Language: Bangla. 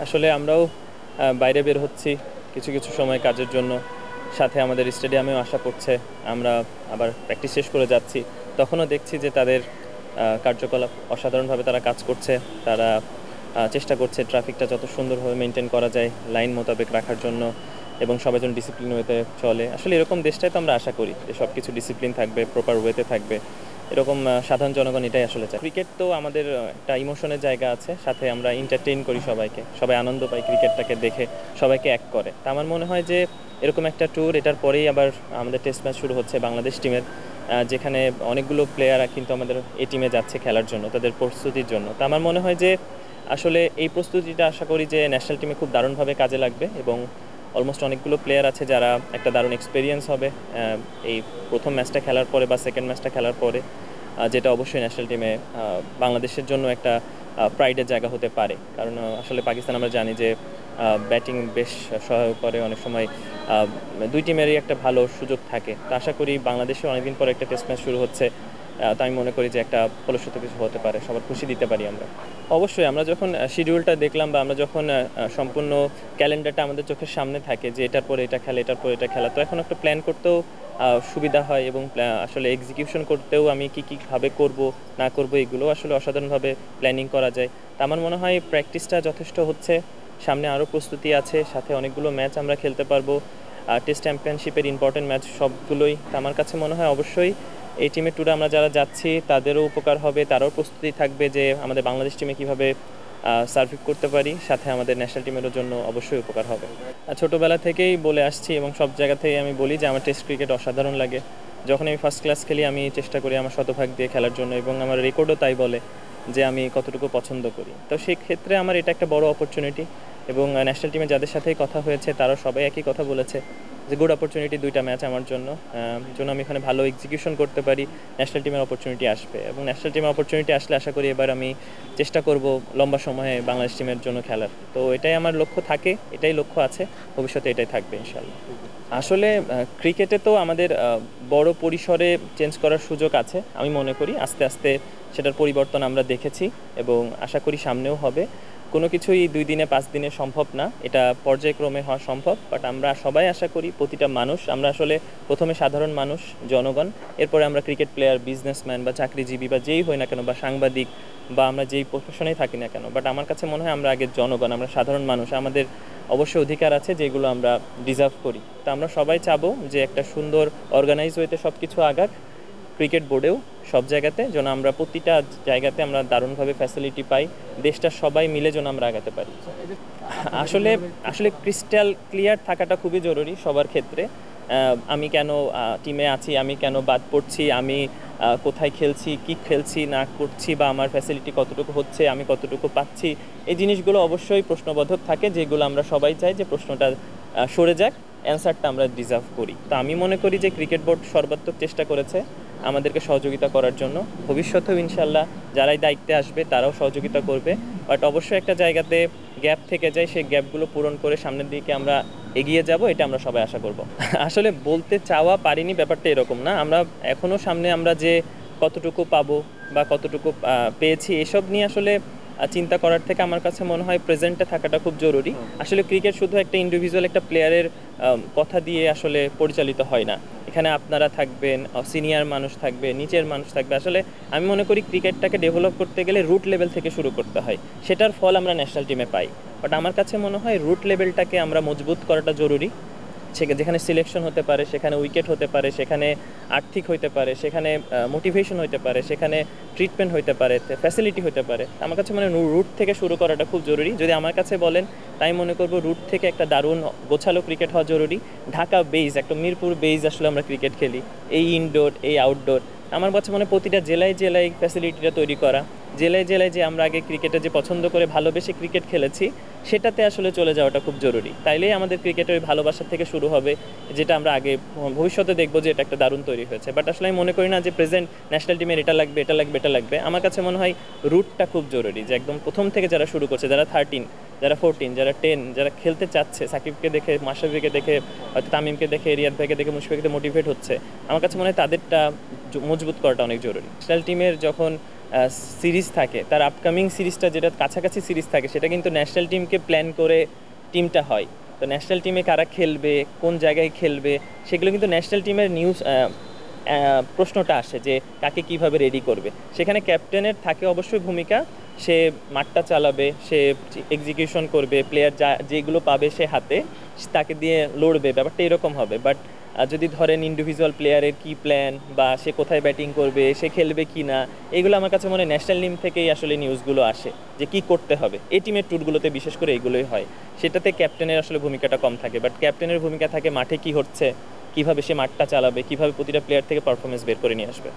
আসলে আমরাও বাইরে বের হচ্ছি কিছু কিছু সময় কাজের জন্য, সাথে আমাদের স্টেডিয়ামেও আসা পড়ছে। আমরা আবার প্র্যাকটিস শেষ করে যাচ্ছি, তখনও দেখছি যে তাদের কার্যকলাপ অসাধারণভাবে তারা কাজ করছে। তারা চেষ্টা করছে ট্রাফিকটা যত সুন্দরভাবে মেনটেন করা যায় লাইন মোতাবেক রাখার জন্য, এবং সবাই যেন ডিসিপ্লিন ওয়েতে চলে। আসলে এরকম দেশটাই তো আমরা আশা করি যে সব কিছু ডিসিপ্লিন থাকবে, প্রপার ওয়েতে থাকবে। এরকম সাধারণ জনগণ এটাই আসলে চায়। ক্রিকেট তো আমাদের একটা ইমোশনের জায়গা আছে, সাথে আমরা এন্টারটেইন করি সবাইকে, সবাই আনন্দ পায় ক্রিকেটটাকে দেখে, সবাইকে এক করে। তা আমার মনে হয় যে এরকম একটা ট্যুর, এটার পরেই আবার আমাদের টেস্ট ম্যাচ শুরু হচ্ছে বাংলাদেশ টিমের, যেখানে অনেকগুলো প্লেয়াররা কিন্তু আমাদের এই টিমে যাচ্ছে খেলার জন্য, তাদের প্রস্তুতির জন্য। তা আমার মনে হয় যে আসলে এই প্রস্তুতিটা আশা করি যে ন্যাশনাল টিমে খুব দারুণভাবে কাজে লাগবে, এবং অলমোস্ট অনেকগুলো প্লেয়ার আছে যারা একটা দারুণ এক্সপিরিয়েন্স হবে এই প্রথম ম্যাচটা খেলার পরে বা সেকেন্ড ম্যাচটা খেলার পরে, যেটা অবশ্যই ন্যাশনাল টিমে বাংলাদেশের জন্য একটা প্রাইডের জায়গা হতে পারে। কারণ আসলে পাকিস্তান আমরা জানি যে ব্যাটিং বেশ সহায়ক করে অনেক সময়, দুই টিমেরই একটা ভালো সুযোগ থাকে। তো আশা করি বাংলাদেশে অনেকদিন পরে একটা টেস্ট ম্যাচ শুরু হচ্ছে, তো আমি মনে করি যে একটা ফলশ্রুতি কিছু হতে পারে, সবার খুশি দিতে পারি আমরা। অবশ্যই আমরা যখন শিডিউলটা দেখলাম বা আমরা যখন সম্পূর্ণ ক্যালেন্ডারটা আমাদের চোখের সামনে থাকে যে এটার পরে এটা খেলা, এটার পরে এটা খেলা, তো এখন একটা প্ল্যান করতেও সুবিধা হয়, এবং আসলে এক্সিকিউশন করতেও আমি কীভাবে করব না করব এগুলো আসলে অসাধারণভাবে প্ল্যানিং করা যায়। তা আমার মনে হয় প্র্যাকটিসটা যথেষ্ট হচ্ছে, সামনে আরও প্রস্তুতি আছে, সাথে অনেকগুলো ম্যাচ আমরা খেলতে পারবো, টেস্ট চ্যাম্পিয়নশিপের ইম্পর্টেন্ট ম্যাচ সবগুলোই। তা আমার কাছে মনে হয় অবশ্যই এই টিমের ট্যুরে আমরা যারা যাচ্ছি তাদেরও উপকার হবে, তারাও প্রস্তুতি থাকবে যে আমাদের বাংলাদেশ টিমে কীভাবে সার্ভিভ করতে পারি, সাথে আমাদের ন্যাশনাল টিমেরও জন্য অবশ্যই উপকার হবে। ছোটোবেলা থেকেই বলে আসছি এবং সব জায়গা থেকেই আমি বলি যে আমার টেস্ট ক্রিকেট অসাধারণ লাগে। যখন আমি ফার্স্ট ক্লাস খেলি আমি চেষ্টা করি আমার শতভাগ দিয়ে খেলার জন্য, এবং আমার রেকর্ডও তাই বলে যে আমি কতটুকু পছন্দ করি। তো সেই ক্ষেত্রে আমার এটা একটা বড় অপরচুনিটি, এবং ন্যাশনাল টিমে যাদের সাথেই কথা হয়েছে তারাও সবাই একই কথা বলেছে যে গুড অপরচুনিটি, দুইটা ম্যাচ আমার জন্য, জন্য আমি এখানে ভালো এক্সিকিউশন করতে পারি, ন্যাশনাল টিমের অপরচুনিটি আসবে। এবং ন্যাশনাল টিমের অপরচুনিটি আসলে আশা করি এবার আমি চেষ্টা করব লম্বা সময়ে বাংলাদেশ টিমের জন্য খেলার। তো এটাই আমার লক্ষ্য থাকে, এটাই লক্ষ্য আছে, ভবিষ্যতে এটাই থাকবে ইনশাআল্লাহ। আসলে ক্রিকেটে তো আমাদের বড় পরিসরে চেঞ্জ করার সুযোগ আছে, আমি মনে করি আস্তে আস্তে সেটার পরিবর্তন আমরা দেখেছি, এবং আশা করি সামনেও হবে। কোনো কিছুই 2 দিনে 5 দিনে সম্ভব না, এটা পর্যায়ক্রমে হওয়া সম্ভব। বাট আমরা সবাই আশা করি, প্রতিটা মানুষ, আমরা আসলে প্রথমে সাধারণ মানুষ, জনগণ, এরপরে আমরা ক্রিকেট প্লেয়ার, বিজনেসম্যান বা চাকরিজীবী বা যেই হই না কেন, বা সাংবাদিক, বা আমরা যেই প্রফেশনেই থাকি না কেন, বাট আমার কাছে মনে হয় আমরা আগে জনগণ, আমরা সাধারণ মানুষ, আমাদের অবশ্যই অধিকার আছে যেগুলো আমরা ডিজার্ভ করি। তো আমরা সবাই চাবো যে একটা সুন্দর অর্গানাইজ ওয়েতে সব কিছু আগাক, ক্রিকেট বোর্ডেও সব জায়গাতে, যেন আমরা প্রতিটা জায়গাতে আমরা দারুণভাবে ফ্যাসিলিটি পাই, দেশটা সবাই মিলে যেন আমরা আগাতে পারি। আসলে আসলে ক্রিস্টাল ক্লিয়ার থাকাটা খুবই জরুরি সবার ক্ষেত্রে। আমি কেন টিমে আছি, আমি কেন বাদ পড়ছি, আমি কোথায় খেলছি, কি খেলছি না করছি, বা আমার ফ্যাসিলিটি কতটুকু হচ্ছে, আমি কতটুকু পাচ্ছি, এই জিনিসগুলো অবশ্যই প্রশ্নবোধক থাকে, যেগুলো আমরা সবাই চাই যে প্রশ্নটা সরে যাক, অ্যান্সারটা আমরা ডিজার্ভ করি। তো আমি মনে করি যে ক্রিকেট বোর্ড সর্বাত্মক চেষ্টা করেছে আমাদেরকে সহযোগিতা করার জন্য, ভবিষ্যতেও ইনশাল্লাহ যারাই দায়িত্বে আসবে তারাও সহযোগিতা করবে। বাট অবশ্যই একটা জায়গাতে গ্যাপ থেকে যায়, সেই গ্যাপগুলো পূরণ করে সামনের দিকে আমরা এগিয়ে যাব, এটা আমরা সবাই আশা করব। আসলে বলতে চাওয়া পারিনি, ব্যাপারটা এরকম না। আমরা এখনও সামনে আমরা যে কতটুকু পাবো বা কতটুকু পেয়েছি এসব নিয়ে আসলে চিন্তা করার থেকে আমার কাছে মনে হয় প্রেজেন্টে থাকাটা খুব জরুরি। আসলে ক্রিকেট শুধু একটা ইন্ডিভিজুয়াল একটা প্লেয়ারের কথা দিয়ে আসলে পরিচালিত হয় না, এখানে আপনারা থাকবেন, সিনিয়র মানুষ থাকবে, নিচের মানুষ থাকবে। আসলে আমি মনে করি ক্রিকেটটাকে ডেভেলপ করতে গেলে রুট লেভেল থেকে শুরু করতে হয়, সেটার ফল আমরা ন্যাশনাল টিমে পাই। বাট আমার কাছে মনে হয় রুট লেভেলটাকে আমরা মজবুত করাটা জরুরি, যেখানে সিলেকশন হতে পারে, সেখানে উইকেট হতে পারে, সেখানে আর্থিক হতে পারে, সেখানে মোটিভেশন হতে পারে, সেখানে ট্রিটমেন্ট হতে পারে, ফ্যাসিলিটি হতে পারে। আমার কাছে মনে হয় রুট থেকে শুরু করাটা খুব জরুরি। যদি আমার কাছে বলেন, তাই মনে করব রুট থেকে একটা দারুণ গোছালো ক্রিকেট হওয়া জরুরি। ঢাকা বেইজ, একটা মিরপুর বেইজ আসলে আমরা ক্রিকেট খেলি, এই ইনডোর, এই আউটডোর। আমার কাছে মনে হয় প্রতিটা জেলায় জেলায় ফ্যাসিলিটিটা তৈরি করা, জেলায় জেলায় যে আমরা আগে ক্রিকেটে যে পছন্দ করে ভালোবেসে ক্রিকেট খেলেছি সেটাতে আসলে চলে যাওয়াটা খুব জরুরি। তাইলেই আমাদের ক্রিকেটের ভালোবাসা থেকে শুরু হবে, যেটা আমরা আগে ভবিষ্যতে দেখবো যে এটা একটা দারুণ তৈরি হয়েছে। বাট আসলে আমি মনে করি না যে প্রেজেন্ট ন্যাশনাল টিমের এটা লাগবে, এটা লাগবে, এটা লাগবে। আমার কাছে মনে হয় রুটটা খুব জরুরি, যে একদম প্রথম থেকে যারা শুরু করছে, যারা 13, যারা 14, যারা 10, যারা খেলতে চাচ্ছে, সাকিবকে দেখে, মাশরাফিকে দেখে, হয়তো তামিমকে দেখে, রিয়াদ ভাইকে দেখে, মুশফিককে মোটিভেট হচ্ছে, আমার কাছে মনে হয় তাদেরটা মজবুত করাটা অনেক জরুরি। ন্যাশনাল টিমের যখন সিরিজ থাকে, তার আপকামিং সিরিজটা যেটা কাছাকাছি সিরিজ থাকে, সেটা কিন্তু ন্যাশনাল টিমকে প্ল্যান করে টিমটা হয়। তো ন্যাশনাল টিমে কারা খেলবে, কোন জায়গায় খেলবে, সেগুলো কিন্তু ন্যাশনাল টিমের নিউজ প্রশ্নটা আসে যে কাকে কিভাবে রেডি করবে। সেখানে ক্যাপ্টেনের থাকে অবশ্যই ভূমিকা, সে মাঠটা চালাবে, সে এক্সিকিউশন করবে, প্লেয়ার যেগুলো পাবে সে হাতে তাকে দিয়ে লড়বে, ব্যাপারটা এরকম হবে। বাট যদি ধরেন ইন্ডিভিজুয়াল প্লেয়ারের কি প্ল্যান বা সে কোথায় ব্যাটিং করবে, সে খেলবে কি না, এগুলো আমার কাছে মনে হয় ন্যাশনাল টিম থেকেই আসলে নিউজগুলো আসে যে কি করতে হবে। এই টিমের ট্যুরগুলোতে বিশেষ করে এগুলোই হয়, সেটাতে ক্যাপ্টেনের আসলে ভূমিকাটা কম থাকে। বাট ক্যাপ্টেনের ভূমিকা থাকে মাঠে কি হচ্ছে, কিভাবে সে মাঠটা চালাবে, কিভাবে প্রতিটা প্লেয়ার থেকে পারফরমেন্স বের করে নিয়ে আসবে।